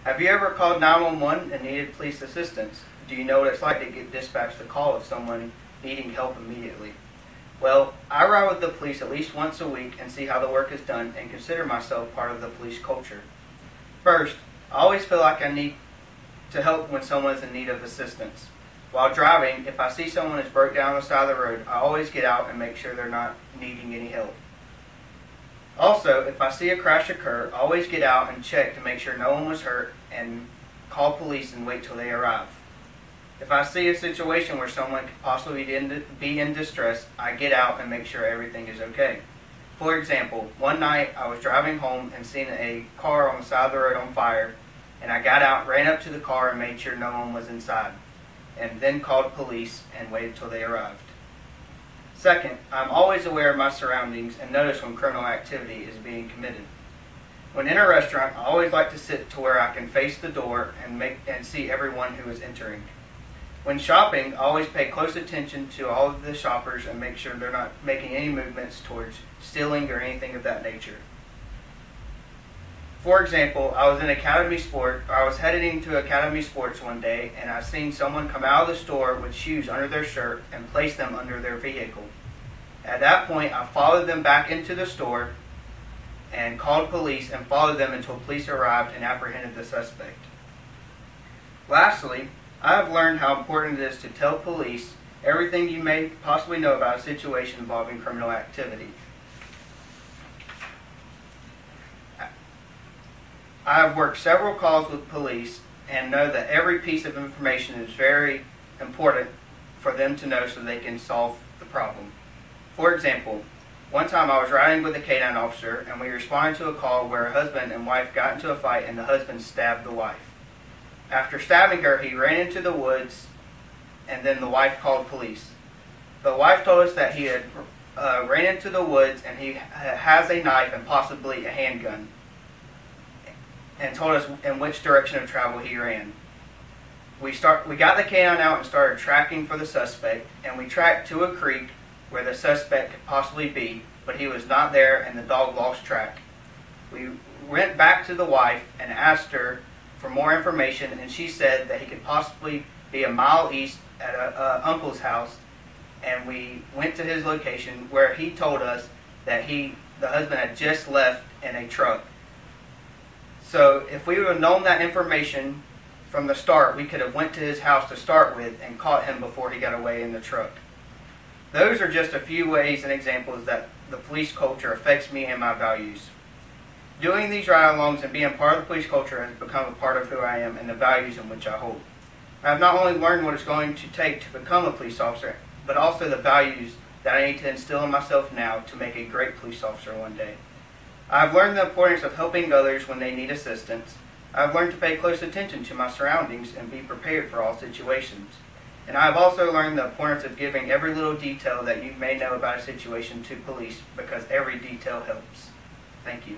Have you ever called 911 and needed police assistance? Do you know what it's like to get dispatched the call of someone needing help immediately? Well, I ride with the police at least once a week and see how the work is done and consider myself part of the police culture. First, I always feel like I need to help when someone is in need of assistance. While driving, if I see someone is broke down on the side of the road, I always get out and make sure they're not needing any help. Also, if I see a crash occur, I always get out and check to make sure no one was hurt and call police and wait till they arrive. If I see a situation where someone could possibly be in distress, I get out and make sure everything is okay. For example, one night I was driving home and seen a car on the side of the road on fire, and I got out, ran up to the car and made sure no one was inside, and then called police and waited till they arrived. Second, I'm always aware of my surroundings and notice when criminal activity is being committed. When in a restaurant, I always like to sit to where I can face the door and see everyone who is entering. When shopping, I always pay close attention to all of the shoppers and make sure they're not making any movements towards stealing or anything of that nature. For example, I was heading to Academy Sports one day, and I seen someone come out of the store with shoes under their shirt and place them under their vehicle. At that point, I followed them back into the store and called police and followed them until police arrived and apprehended the suspect. Lastly, I have learned how important it is to tell police everything you may possibly know about a situation involving criminal activity. I have worked several calls with police and know that every piece of information is very important for them to know so they can solve the problem. For example, one time I was riding with a K-9 officer and we responded to a call where a husband and wife got into a fight and the husband stabbed the wife. After stabbing her, he ran into the woods and then the wife called police. The wife told us that he had ran into the woods and he has a knife and possibly a handgun, and told us in which direction of travel he ran. We got the K-9 out and started tracking for the suspect, and we tracked to a creek where the suspect could possibly be, but he was not there and the dog lost track. We went back to the wife and asked her for more information, and she said that he could possibly be a mile east at a uncle's house, and we went to his location where he told us that the husband had just left in a truck. So if we would have known that information from the start, we could have went to his house to start with and caught him before he got away in the truck. Those are just a few ways and examples that the police culture affects me and my values. Doing these ride-alongs and being part of the police culture has become a part of who I am and the values in which I hold. I have not only learned what it's going to take to become a police officer, but also the values that I need to instill in myself now to make a great police officer one day. I have learned the importance of helping others when they need assistance. I have learned to pay close attention to my surroundings and be prepared for all situations. And I have also learned the importance of giving every little detail that you may know about a situation to police, because every detail helps. Thank you.